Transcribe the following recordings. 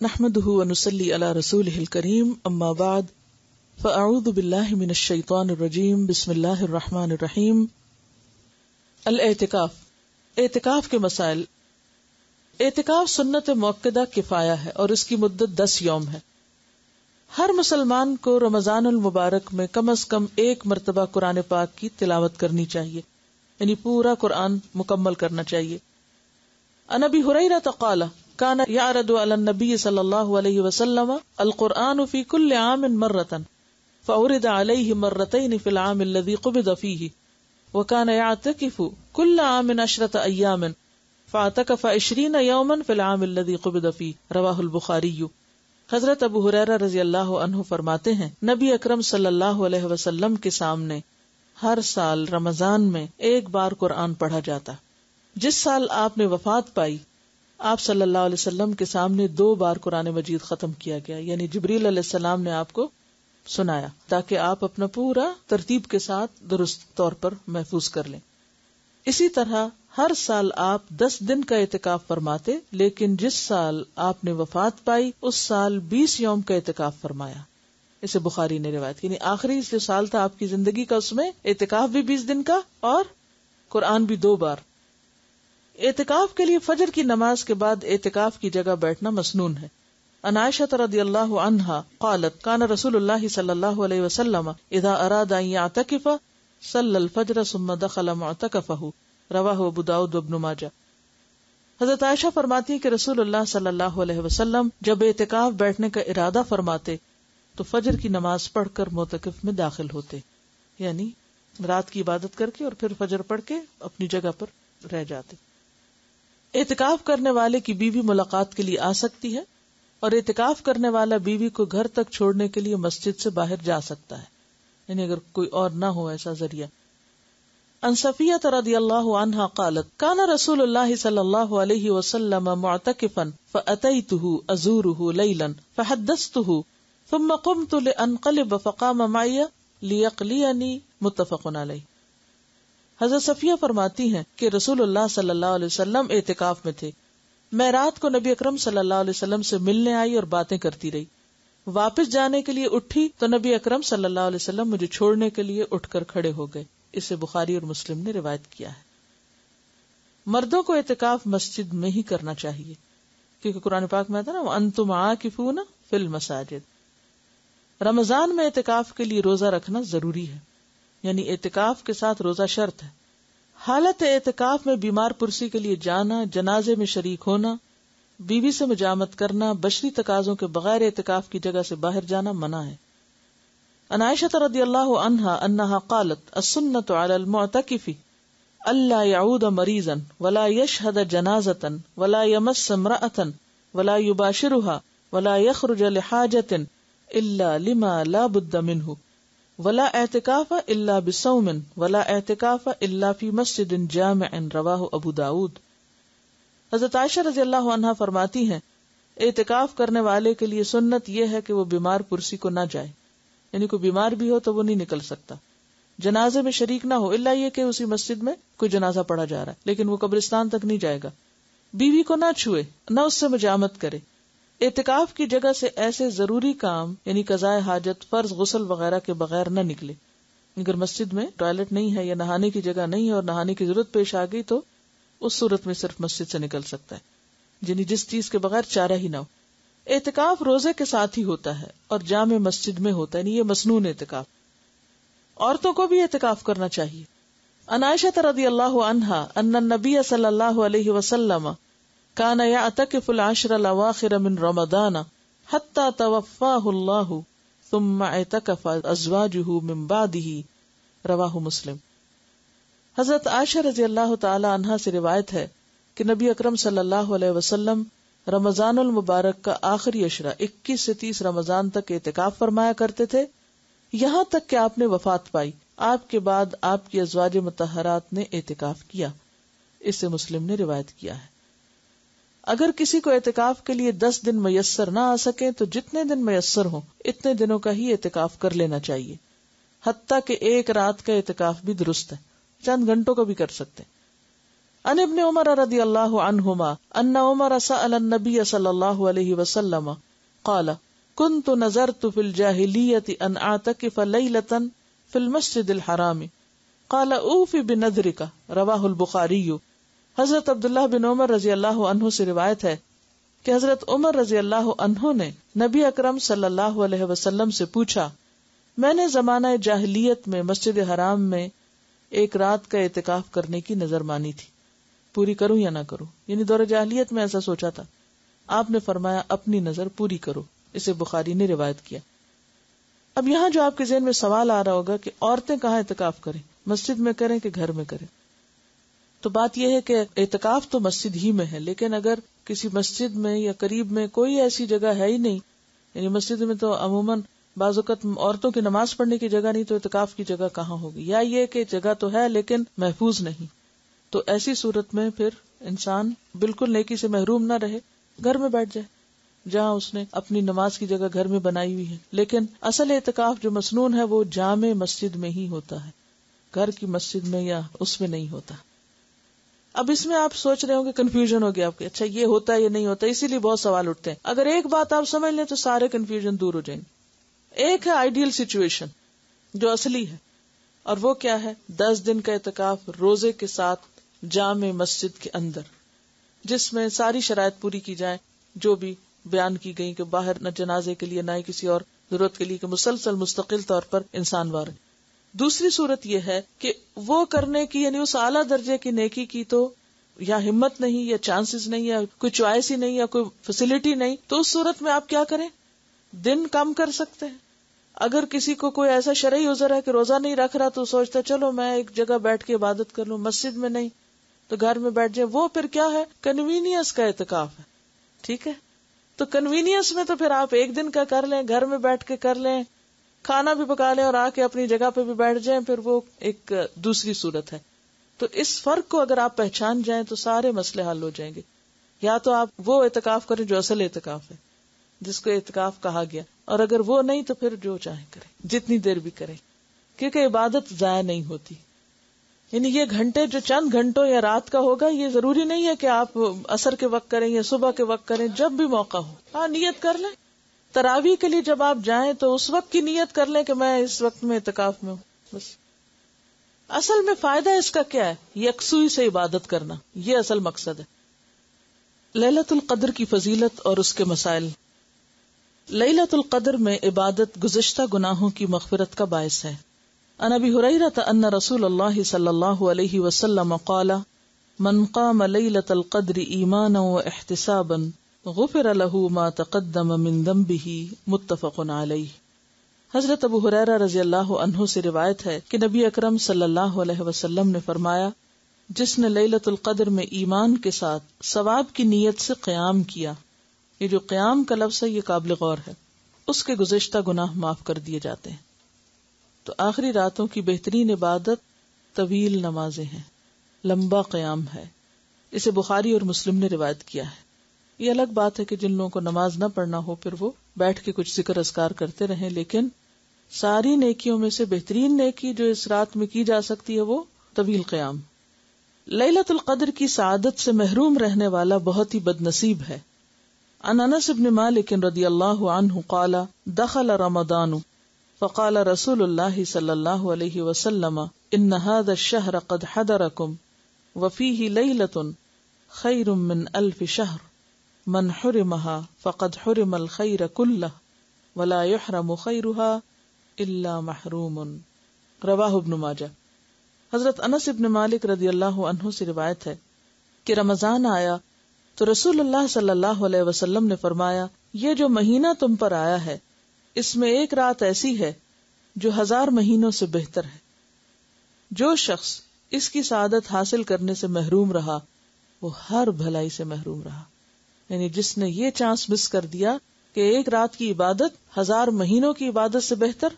نحمده ونصلي على رسوله الكريم اما بعد فاعوذ بالله من الشیطان الرجیم بسم اللہ الرحمن الرحیم. الاعتکاف، اعتکاف کے مسائل. اعتکاف سنت مؤکدہ کفایہ ہے اور اس کی مدت 10 یوم ہے. ہر مسلمان کو رمضان المبارک میں کم از کم ایک مرتبہ قرآن پاک کی تلاوت کرنی چاہیے، یعنی پورا قرآن مکمل کرنا چاہیے. عن ابی ہریرہ قال كان يعرض على النبي صلى الله عليه وسلم القرآن في كل عام مرة فأورد عليه مرتين في العام الذي قبض فيه وكان يعتكف كل عام 10 أيام فاعتكف 20 يوما في العام الذي قبض فيه رواه البخاری. حضرت ابو ہریرہ رضی اللہ عنہ فرماتے ہیں نبی اکرم صلی اللہ علیہ وسلم کے سامنے ہر سال رمضان میں ایک بار قرآن پڑھا جاتا. جس سال آپ نے وفات پائی آپ صلی اللہ علیہ وسلم کے سامنے 2 بار قرآن مجید ختم کیا گیا، یعنی جبریل علیہ السلام نے آپ کو سنایا تاکہ آپ اپنا پورا ترتیب کے ساتھ درست طور پر محفوظ کر لیں. اسی طرح ہر سال آپ 10 دن کا اعتکاف فرماتے، لیکن جس سال آپ نے وفات پائی اس سال 20 یوم کا اعتکاف فرمایا. اسے بخاری نے روایت کی. یعنی آخری جو سال تھا آپ کی زندگی کا اس میں اعتکاف بھی 20 دن کا اور قرآن بھی 2 بار. اعتکاف کے لیے فجر کی نماز کے بعد اعتکاف کی جگہ بیٹھنا مسنون ہے. عن عائشہ رضی اللہ عنہا قالت کان رسول اللہ صلی اللہ علیہ وسلم اذا اراد ان یعتکف صلی الفجر ثم دخل معتکفہ رواہ ابو داؤد و ابن ماجہ. حضرت عائشہ فرماتی ہے کہ رسول اللہ صلی اللہ علیہ وسلم جب اعتکاف بیٹھنے کا ارادہ فرماتے تو فجر کی نماز پڑھ کر معتکف میں داخل ہوتے، یعنی رات کی عبادت کر کے اور پھر فجر پڑھ کے اپنی جگہ پر رہ جاتے. اعتکاف کرنے والے کی بیوی ملاقات کے لیے آ سکتی ہے اور اعتکاف کرنے والا بیوی کو گھر تک چھوڑنے کے لیے مسجد سے باہر جا سکتا ہے، یعنی اگر کوئی اور نہ ہو ایسا ذریعہ. عن صفیہ رضی اللہ عنہا قالت کان رسول اللہ صلی اللہ علیہ وسلم معتکفا فأتیتہ ازورہ لیلا فحدثتہ ثم قمت لانقلب فقام معی لیقلینی متفق علیہ. حضرت صفیہ فرماتی ہیں کہ رسول اللہ صلی اللہ علیہ وسلم اعتکاف میں تھے. میں رات کو نبی اکرم صلی اللہ علیہ وسلم سے ملنے آئی اور باتیں کرتی رہی. واپس جانے کے لیے اٹھی تو نبی اکرم صلی اللہ علیہ وسلم مجھے چھوڑنے کے لیے اٹھ کر کھڑے ہو گئے. اسے بخاری اور مسلم نے روایت کیا ہے. مردوں کو اعتکاف مسجد میں ہی کرنا چاہیے کیونکہ قرآن پاک میں آتا نا وَأَنْتُمْ عَاكِفُونَ فِي الْمَسَاجِدِ. رمضان میں اعتکاف کے لیے روزہ رکھنا ضروری ہے، یعنی اعتکاف کے ساتھ روزہ شرط ہے. حالت اعتکاف میں بیمار پرسی کے لیے جانا، جنازے میں شریک ہونا، بیوی سے مجامت کرنا، بشری تقاضوں کے بغیر اعتکاف کی جگہ سے باہر جانا منع ہے. عن عائشہ رضی اللہ عنہا انہا قالت السنۃ علی المعتکف الا یعود مریضا ولا یشہد جنازۃ ولا یمس امرأۃ ولا یباشرها ولا یخرج لحاجۃ الا لما لا بد منہ ولا اعتکاف الا بصوم ولا اعتکاف الا فی مسجد جامع رواہ ابو داود. حضرت عائشہ رضی اللہ عنہا فرماتی ہیں اعتکاف کرنے والے کے لیے سنت یہ ہے کہ وہ بیمار پرسی کو نہ جائے، یعنی کوئی بیمار بھی ہو تو وہ نہیں نکل سکتا. جنازے میں شریک نہ ہو الا یہ کہ اسی مسجد میں کوئی جنازہ پڑھا جا رہا ہے لیکن وہ قبرستان تک نہیں جائے گا. بیوی کو نہ چھوئے، نہ اس سے مجامت کرے. اعتکاف کی جگہ سے ایسے ضروری کام یعنی قضاء حاجت، فرض غسل وغیرہ کے بغیر نہ نکلے. اگر مسجد میں ٹوائلٹ نہیں ہے یا نہانے کی جگہ نہیں ہے اور نہانے کی ضرورت پیش آ گئی تو اس صورت میں صرف مسجد سے نکل سکتا ہے، یعنی جس چیز کے بغیر چارہ ہی نہ ہو. اعتکاف روزے کے ساتھ ہی ہوتا ہے اور جامع مسجد میں ہوتا ہے، یعنی یہ مسنون اعتکاف. عورتوں کو بھی اعتکاف کرنا چاہیے. عن عائشہ رضی اللہ عنہا ان النبی صلی اللہ علیہ وسلم کان یعتکف العشر الاواخر من رمضان حتی توفاہ اللہ ثم اعتکف ازواجہ من بعدہ رواہ مسلم. حضرت عائشہ رضی اللہ تعالی عنہا سے روایت ہے کہ نبی اکرم صلی اللہ علیہ وسلم رمضان المبارک کا آخری عشرہ 21 سے 30 رمضان تک اعتکاف فرمایا کرتے تھے، یہاں تک کہ آپ نے وفات پائی. آپ کے بعد آپ کی ازواج مطہرات نے اعتکاف کیا. اس سے مسلم نے روایت کیا ہے. اگر کسی کو اعتکاف کے لیے 10 دن میسر نہ آ سکے تو جتنے دن میسر ہوں اتنے دنوں کا ہی اعتکاف کر لینا چاہیے، حتیٰ کہ ایک رات کا اعتکاف بھی درست ہے، چند گھنٹوں کا بھی کر سکتے. عن ابن عمر رضی اللہ عنہما ان عمر سأل النبی صلی اللہ علیہ وسلم قال كنت نظرت في الجاہلیۃ ان اعتکف لیلۃ فی المسجد الحرام قال اوف بنذرک رواہ البخاری. حضرت عبداللہ بن عمر رضی اللہ عنہ سے روایت ہے کہ حضرت عمر رضی اللہ عنہ نے نبی اکرم صلی اللہ علیہ وسلم سے پوچھا، میں نے زمانہ جاہلیت میں مسجد حرام میں ایک رات کا اعتکاف کرنے کی نظر مانی تھی، پوری کروں یا نہ کروں؟ یعنی دور جاہلیت میں ایسا سوچا تھا. آپ نے فرمایا اپنی نظر پوری کرو. اسے بخاری نے روایت کیا. اب یہاں جو آپ کے ذہن میں سوال آ رہا ہوگا کہ عورتیں کہاں اعتکاف کریں، مسجد میں کریں کہ گھر میں کریں؟ تو بات یہ ہے کہ اعتکاف تو مسجد ہی میں ہے، لیکن اگر کسی مسجد میں یا قریب میں کوئی ایسی جگہ ہے ہی نہیں، یعنی مسجد میں تو عموماً بعض اوقات عورتوں کی نماز پڑھنے کی جگہ نہیں، تو اعتکاف کی جگہ کہاں ہوگی؟ یا یہ کہ جگہ تو ہے لیکن محفوظ نہیں، تو ایسی صورت میں پھر انسان بالکل نیکی سے محروم نہ رہے، گھر میں بیٹھ جائے جہاں اس نے اپنی نماز کی جگہ گھر میں بنائی ہوئی ہے. لیکن اصل اعتکاف جو مسنون ہے وہ جامع مسجد میں ہی ہوتا ہے، گھر کی مسجد میں یا اس میں نہیں ہوتا. اب اس میں آپ سوچ رہے ہوں گے، کنفیوژن ہو گیا آپ کے، اچھا یہ ہوتا ہے یہ نہیں ہوتا، اسی لیے بہت سوال اٹھتے ہیں. اگر ایک بات آپ سمجھ لیں تو سارے کنفیوژن دور ہو جائیں گے. ایک ہے آئیڈیل سچویشن جو اصلی ہے، اور وہ کیا ہے؟ 10 دن کا اعتکاف روزے کے ساتھ جامع مسجد کے اندر، جس میں ساری شرائط پوری کی جائیں جو بھی بیان کی گئی، کہ باہر نہ جنازے کے لیے نہ ہی کسی اور ضرورت کے لیے، کہ مسلسل مستقل طور پر انسان وار. دوسری صورت یہ ہے کہ وہ کرنے کی، یعنی اس اعلیٰ درجے کی نیکی کی تو یا ہمت نہیں یا چانسز نہیں یا کوئی چوائس ہی نہیں یا کوئی فیسلٹی نہیں، تو اس صورت میں آپ کیا کریں؟ دن کم کر سکتے ہیں. اگر کسی کو کوئی ایسا شرعی عذر ہے کہ روزہ نہیں رکھ رہا، تو سوچتا چلو میں ایک جگہ بیٹھ کے عبادت کر لوں، مسجد میں نہیں تو گھر میں بیٹھ جائے. وہ پھر کیا ہے؟ کنوینئنس کا اعتکاف ہے. ٹھیک ہے، تو کنوینئنس میں تو پھر آپ ایک دن کا کر لیں، گھر میں بیٹھ کے کر لیں، کھانا بھی پکا لیں اور آ کے اپنی جگہ پہ بھی بیٹھ جائیں، پھر وہ ایک دوسری صورت ہے. تو اس فرق کو اگر آپ پہچان جائیں تو سارے مسئلے حل ہو جائیں گے. یا تو آپ وہ اعتکاف کریں جو اصل اعتکاف ہے، جس کو اعتکاف کہا گیا، اور اگر وہ نہیں تو پھر جو چاہیں کریں، جتنی دیر بھی کریں، کیونکہ عبادت ضائع نہیں ہوتی. یعنی یہ گھنٹے جو چند گھنٹوں یا رات کا ہوگا، یہ ضروری نہیں ہے کہ آپ عصر کے وقت کریں یا صبح کے وقت کریں، جب بھی موقع ہو. ہاں نیت کر لیں. تراویح کے لیے جب آپ جائیں تو اس وقت کی نیت کر لیں کہ میں اس وقت میں اعتکاف میں ہوں، بس. اصل میں فائدہ اس کا کیا ہے؟ یکسوئی سے عبادت کرنا، یہ اصل مقصد ہے. لیلۃ القدر کی فضیلت اور اس کے مسائل. لیلۃ القدر میں عبادت گزشتہ گناہوں کی مغفرت کا باعث ہے. عن ابی ہریرہ ان رسول اللہ صلی اللہ علیہ وسلم قال من قام لیلۃ القدر ایمانا واحتسابا غفر له ما تقدم من ذنبه متفق علیہ. حضرت ابو ہریرہ رضی اللہ عنہ سے روایت ہے کہ نبی اکرم صلی اللہ علیہ وسلم نے فرمایا، جس نے لیلۃ القدر میں ایمان کے ساتھ ثواب کی نیت سے قیام کیا، یہ جو قیام کا لفظ ہے یہ قابل غور ہے، اس کے گزشتہ گناہ معاف کر دیے جاتے ہیں. تو آخری راتوں کی بہترین عبادت طویل نمازیں ہیں، لمبا قیام ہے. اسے بخاری اور مسلم نے روایت کیا ہے. یہ الگ بات ہے کہ جن لوگوں کو نماز نہ پڑھنا ہو پھر وہ بیٹھ کے کچھ ذکر اذکار کرتے رہیں، لیکن ساری نیکیوں میں سے بہترین نیکی جو اس رات میں کی جا سکتی ہے وہ طویل قیام. لیلۃ القدر کی سعادت سے محروم رہنے والا بہت ہی بد نصیب ہے. عن انس بن مالک رضی اللہ عنہ قال دخل رمضان فقال رسول اللہ صلی اللہ علیہ وسلم ان هذا الشهر قد حضركم وفيه ليلة خير من 1000 شهر من حرمها فقد حرم الخير كله ولا يحرم خيرها الا محروم. رواہ ابن ماجہ. حضرت انس بن مالک رضی اللہ عنہ سے روایت ہے کہ رمضان آیا تو رسول اللہ صلی اللہ علیہ وسلم نے فرمایا، یہ جو مہینہ تم پر آیا ہے اس میں ایک رات ایسی ہے جو 1000 مہینوں سے بہتر ہے. جو شخص اس کی سعادت حاصل کرنے سے محروم رہا وہ ہر بھلائی سے محروم رہا. یعنی جس نے یہ چانس مس کر دیا کہ ایک رات کی عبادت 1000 مہینوں کی عبادت سے بہتر،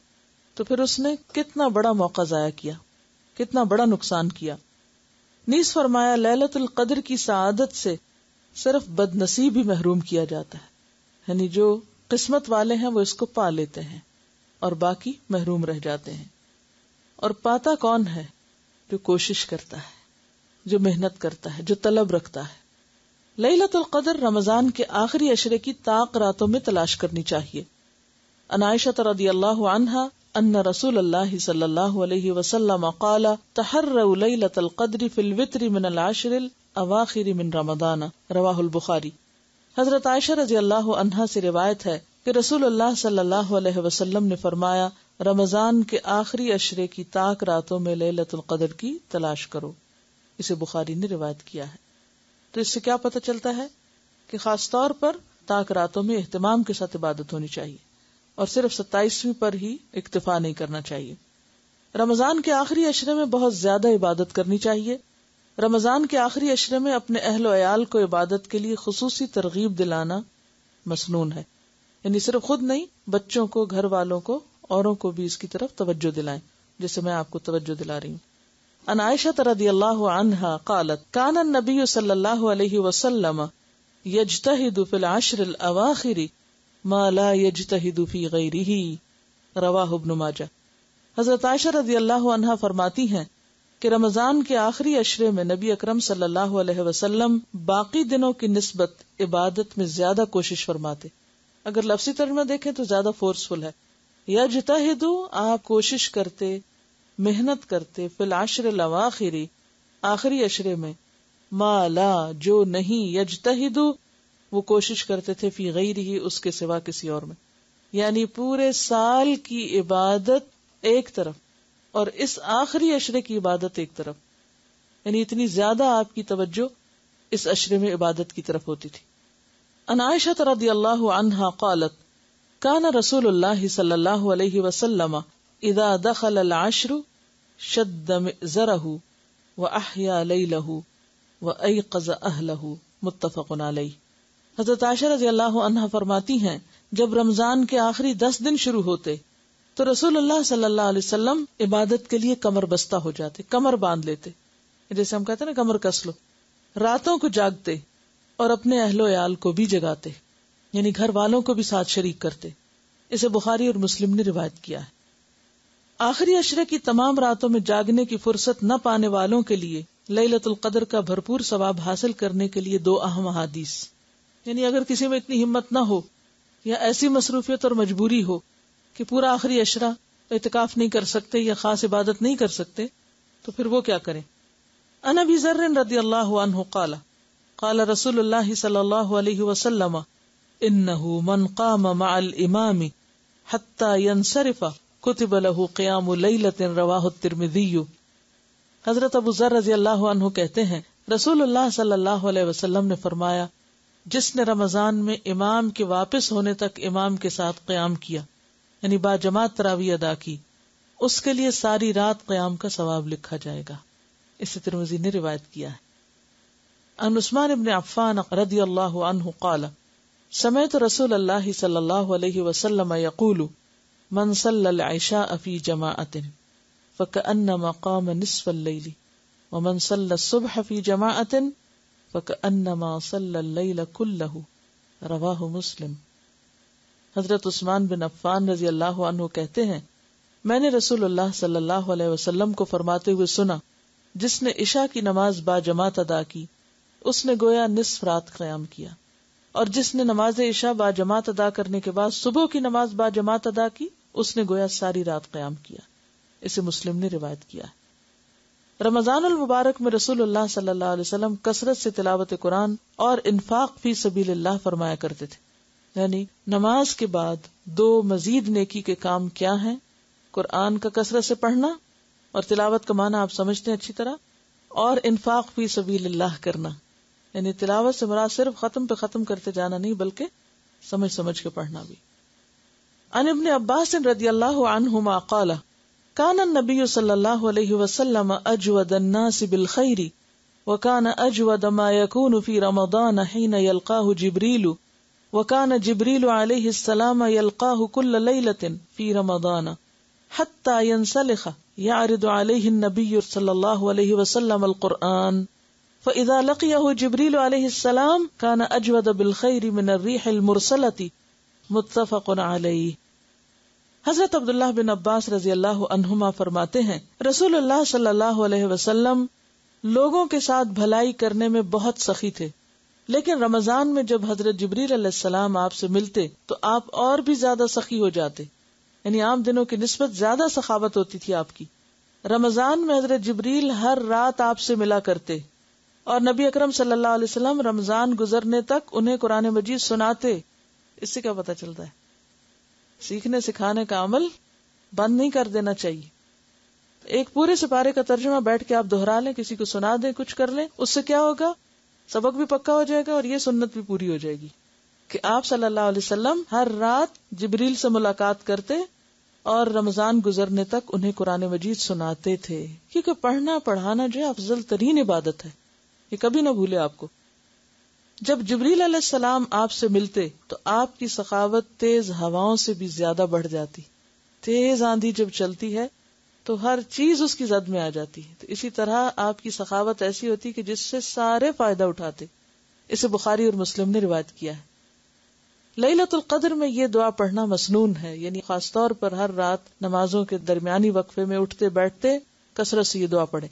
تو پھر اس نے کتنا بڑا موقع ضائع کیا، کتنا بڑا نقصان کیا. نیز فرمایا لیلۃ القدر کی سعادت سے صرف بد نصیب ہی محروم کیا جاتا ہے. یعنی جو قسمت والے ہیں وہ اس کو پا لیتے ہیں اور باقی محروم رہ جاتے ہیں. اور پاتا کون ہے؟ جو کوشش کرتا ہے، جو محنت کرتا ہے، جو طلب رکھتا ہے۔ لیلۃ القدر رمضان کے آخری عشرے کی طاق راتوں میں تلاش کرنی چاہیے۔ عن عائشہ رضی اللہ عنہا ان رسول اللہ صلی اللہ علیہ وسلم قال تحروا لیلۃ القدر فی الوتر من العشر الاواخر من رمضان، رواہ البخاری۔ حضرت عائشہ رضی اللہ عنہا سے روایت ہے کہ رسول اللہ صلی اللہ علیہ وسلم نے فرمایا، رمضان کے آخری عشرے کی طاق راتوں میں لیلۃ القدر کی تلاش کرو۔ اسے بخاری نے روایت کیا ہے۔ تو اس سے کیا پتہ چلتا ہے کہ خاص طور پر طاق راتوں میں اہتمام کے ساتھ عبادت ہونی چاہیے، اور صرف 27ویں پر ہی اکتفا نہیں کرنا چاہیے۔ رمضان کے آخری عشرے میں بہت زیادہ عبادت کرنی چاہیے۔ رمضان کے آخری عشرے میں اپنے اہل و عیال کو عبادت کے لیے خصوصی ترغیب دلانا مسنون ہے، یعنی صرف خود نہیں، بچوں کو، گھر والوں کو، اوروں کو بھی اس کی طرف توجہ دلائیں، جیسے میں آپ کو توجہ دلا رہی ہوں۔ عن عائشہ رضی اللہ عنہا قالت کان النبی صلی اللہ علیہ وسلم یجتہد فی العشر الاواخر ما لا یجتہد فی غیرہ، رواہ ابن ماجہ۔ حضرت عائشہ رضی اللہ عنہا فرماتی ہیں کہ رمضان کے آخری عشرے میں نبی اکرم صلی اللہ علیہ وسلم باقی دنوں کی نسبت عبادت میں زیادہ کوشش فرماتے۔ اگر لفظی ترجمہ دیکھیں تو زیادہ فورسفل ہے۔ یجتہد، آپ کوشش کرتے، محنت کرتے، فی العشر الاواخر، آخری عشرے میں، ما لا، جو نہیں، یجتہد، وہ کوشش کرتے تھے، فی غیرہ، اس کے سوا کسی اور میں، یعنی پورے سال کی عبادت ایک طرف اور اس آخری عشرے کی عبادت ایک طرف، یعنی اتنی زیادہ آپ کی توجہ اس عشرے میں عبادت کی طرف ہوتی تھی۔ عن عائشہ رضی اللہ عنہا قالت کان رسول اللہ صلی اللہ علیہ وسلم اذا دخل العشر شد مئزرہ واحیا لیلہ وایقظ اہلہ، متفق علیہ۔ حضرت عائشہ رضی اللہ عنہا فرماتی ہیں جب رمضان کے آخری 10 دن شروع ہوتے تو رسول اللہ صلی اللہ علیہ وسلم عبادت کے لیے کمر بستہ ہو جاتے، کمر باندھ لیتے، جیسے ہم کہتے ہیں نا کمر کس لو، راتوں کو جاگتے اور اپنے اہل و عیال کو بھی جگاتے، یعنی گھر والوں کو بھی ساتھ شریک کرتے۔ اسے بخاری اور مسلم نے روایت کیا ہے۔ آخری عشرے کی تمام راتوں میں جاگنے کی فرصت نہ پانے والوں کے لیے لیلۃ القدر کا بھرپور ثواب حاصل کرنے کے لیے 2 اہم احادیث، یعنی اگر کسی میں اتنی ہمت نہ ہو یا ایسی مصروفیت اور مجبوری ہو کہ پورا آخری عشرہ اعتکاف نہیں کر سکتے یا خاص عبادت نہیں کر سکتے، تو پھر وہ کیا کریں۔ عن ابی ذر رضی اللہ عنہ قال قال رسول اللہ صلی اللہ علیہ وسلم انه من قام مع الامام حتى ينصرف كتب له قیام لیلۃ، رواہ الترمذی۔ حضرت ابو ذر رضی اللہ عنہ کہتے ہیں رسول اللہ صلی اللہ علیہ وسلم نے فرمایا، جس نے رمضان میں امام کے واپس ہونے تک امام کے ساتھ قیام کیا، یعنی با جماعت تراویح ادا کی، اس کے لیے ساری رات قیام کا ثواب لکھا جائے گا۔ اسے ترمذی نے روایت کیا ہے۔ عن عثمان بن عفان رضی اللہ عنہ قال سمعت رسول اللہ صلی اللہ علیہ وسلم یقول من صلی العشاء فی جماعت فکأنما قام نصف اللیل ومن صلی الصبح فی جماعت فکأنما صلی اللیل کلہ، رواہ مسلم۔ حضرت عثمان بن عفان رضی اللہ عنہ کہتے ہیں میں نے رسول اللہ صلی اللہ علیہ وسلم کو فرماتے ہوئے سنا، جس نے عشاء کی نماز با جماعت ادا کی اس نے گویا نصف رات قیام کیا، اور جس نے نماز عشاء با جماعت ادا کرنے کے بعد صبح کی نماز با جماعت ادا کی اس نے گویا ساری رات قیام کیا۔ اسے مسلم نے روایت کیا ہے۔ رمضان المبارک میں رسول اللہ صلی اللہ علیہ وسلم کثرت سے تلاوت قرآن اور انفاق فی سبیل اللہ فرمایا کرتے تھے، یعنی نماز کے بعد 2 مزید نیکی کے کام کیا ہیں؟ قرآن کا کثرت سے پڑھنا، اور تلاوت کا معنی آپ سمجھتے ہیں اچھی طرح، اور انفاق فی سبیل اللہ کرنا، یعنی تلاوت سے مراد صرف ختم پہ ختم کرتے جانا نہیں بلکہ سمجھ سمجھ کے پڑھنا بھی۔ عن ابن عباس رضی اللہ عنہما قال کان النبی صلی اللہ علیہ وسلم اجود الناس بالخیر وکان اجود ما یکون فی رمضان حین یلقاہ جبریل وکان جبریل علیہ السلام یلقاہ کل لیلۃ فی رمضان حتی ینسلخ یعرض علیہ النبی صلی اللہ علیہ وسلم القرآن فإذا لقيه جبریل علیہ السلام كان اجود بالخیر من الریح المرسلة، متفق علیہ۔ حضرت عبداللہ بن عباس رضی اللہ عنہما فرماتے ہیں رسول اللہ صلی اللہ علیہ وسلم لوگوں کے ساتھ بھلائی کرنے میں بہت سخی تھے، لیکن رمضان میں جب حضرت جبریل علیہ السلام آپ سے ملتے تو آپ اور بھی زیادہ سخی ہو جاتے، یعنی عام دنوں کی نسبت زیادہ سخاوت ہوتی تھی آپ کی۔ رمضان میں حضرت جبریل ہر رات آپ سے ملا کرتے، اور نبی اکرم صلی اللہ علیہ وسلم رمضان گزرنے تک انہیں قرآن مجید سناتے۔ اس سے کیا پتہ چلتا ہے؟ سیکھنے سکھانے کا عمل بند نہیں کر دینا چاہیے۔ ایک پورے سپارے کا ترجمہ بیٹھ کے آپ دہرا لیں، کسی کو سنا دیں، کچھ کر لیں، اس سے کیا ہوگا؟ سبق بھی پکا ہو جائے گا اور یہ سنت بھی پوری ہو جائے گی کہ آپ صلی اللہ علیہ وسلم ہر رات جبریل سے ملاقات کرتے اور رمضان گزرنے تک انہیں قرآن مجید سناتے تھے، کیونکہ پڑھنا پڑھانا جو ہے افضل ترین عبادت ہے، یہ کبھی نہ بھولے آپ کو۔ جب جبریل علیہ السلام آپ سے ملتے تو آپ کی سخاوت تیز ہواؤں سے بھی زیادہ بڑھ جاتی۔ تیز آندھی جب چلتی ہے تو ہر چیز اس کی زد میں آ جاتی ہے، تو اسی طرح آپ کی سخاوت ایسی ہوتی کہ جس سے سارے فائدہ اٹھاتے۔ اسے بخاری اور مسلم نے روایت کیا ہے۔ لیلۃ القدر میں یہ دعا پڑھنا مسنون ہے، یعنی خاص طور پر ہر رات نمازوں کے درمیانی وقفے میں اٹھتے بیٹھتے کثرت سے یہ دعا پڑھیں۔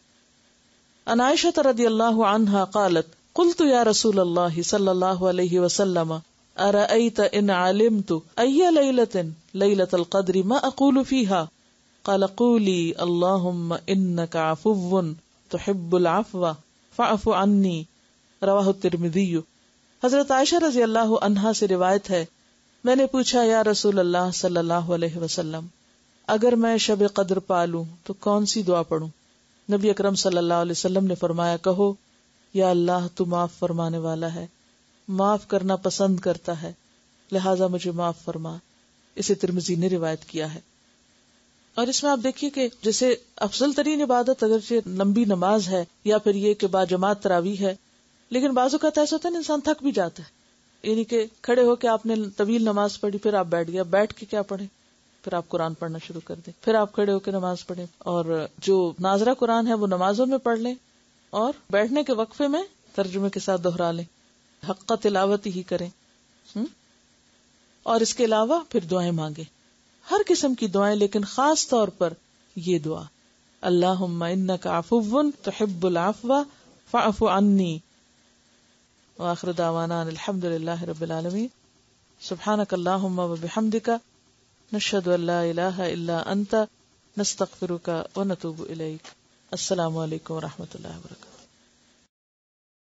عن عائشہ رضی اللہ عنہا قالت قلت یا رسول اللہ صلی اللہ علیہ وسلم ارأیت ان علمت ای لیلۃ لیلۃ القدر ما اقول فیها قال قولی اللہم انک عفو تحب العفو فاعف عنی، رواہ الترمذی۔ حضرت عائشہ رضی اللہ عنہا سے روایت ہے، میں نے پوچھا یا رسول اللہ صلی اللہ علیہ وسلم، اگر میں شب قدر پالوں تو کون سی دعا پڑھوں؟ نبی اکرم صلی اللہ علیہ وسلم نے فرمایا، کہو یا اللہ تو معاف فرمانے والا ہے، معاف کرنا پسند کرتا ہے، لہذا مجھے معاف فرما۔ اسے ترمذی نے روایت کیا ہے۔ اور اس میں آپ دیکھیے کہ جیسے افضل ترین عبادت اگرچہ لمبی نماز ہے یا پھر یہ کہ باجماعت تراویح ہے، لیکن بعض اوقات ایسا ہوتا ہے انسان تھک بھی جاتا ہے، یعنی کہ کھڑے ہو کے آپ نے طویل نماز پڑھی، پھر آپ بیٹھ گئے، بیٹھ کے کیا پڑھیں؟ پھر آپ قرآن پڑھنا شروع کر دیں، پھر آپ کھڑے ہو کے نماز پڑھیں، اور جو ناظرہ قرآن ہے وہ نمازوں میں پڑھ لیں، اور بیٹھنے کے وقفے میں ترجمے کے ساتھ دہرا لیں، حق تلاوت ہی کریں، اور اس کے علاوہ پھر دعائیں مانگیں، ہر قسم کی دعائیں، لیکن خاص طور پر یہ دعا، اللہم انک عفو تحب العفو فاعف عنی۔ وآخر دعوانا الحمدللہ رب العالمین۔ سبحانک اللہم وبحمدک، نشہد ان لا الہ الا انت، نستغفرک ونتوب الیک۔ السلام علیکم ورحمۃ اللہ وبرکاتہ۔